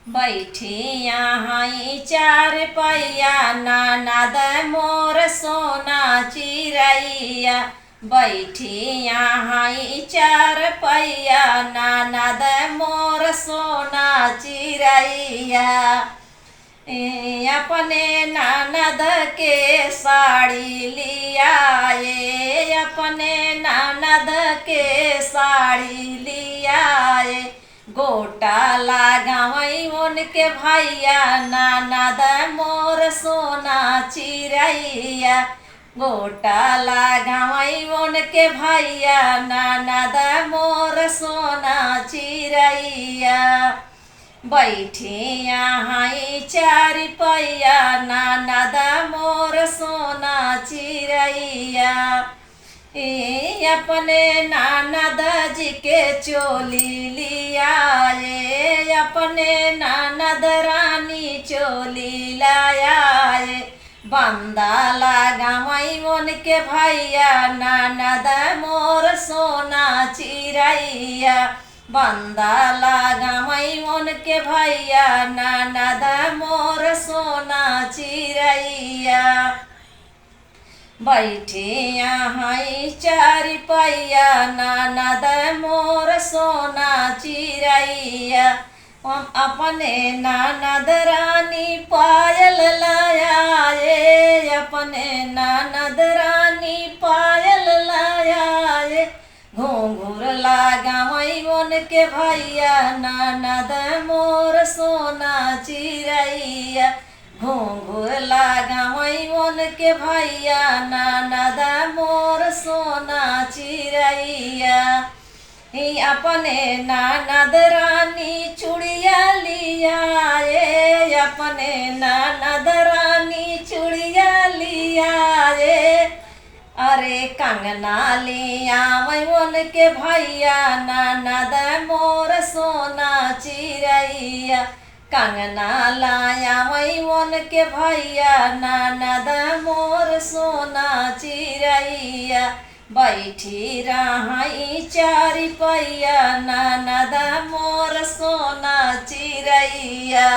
बैठी यहाँ चार पैया ननद मोर सोना चिरैया। बैठी यहाँ चार पैया ननद मोर सोना चिरैया। अपने ननद के साड़ी लिया ये, अपने ननद के साड़ी लिया ये। गोटा लगावई उनके भैया ननद मोर सोना चिरैया। गोटा लगावई उनके भैया ननद मोर सोना चिरैया। बैठी यहाँ चार पैया ननद मोर सोना चिरैया। अपने ननद जी के चोली लिया ये, अपने ननद रानी चोली लाया ये। बंदा लगावई उनके भैया ननद मोर सोना चिरैया। बंदा लगावई उनके भैया ननद मोर सोना चिरैया। बैठी यहाँ चार पैया ननद मोर सोना चिरैया। अपने ननद रानी पायल लाया ये, अपने ननद रानी पायल लाया ये। घूंघूर लगावई उनके भैया ननद मोर सोना चिरैया। घूंघूर लगावई उनके भैया ननद मोर सोना चिरैया। अपने ननद रानी चूड़िया लिया ये, अपने ननद रानी चूड़िया लिया ये। अरे कंगना लिया वही उनके भैया ननद मोर सोना चिरैया। कंगना लाया वही उनके भैया ननद मोर सोना चिरैया। बैठी रही चार पैया ननद मोर सोना चिरैया।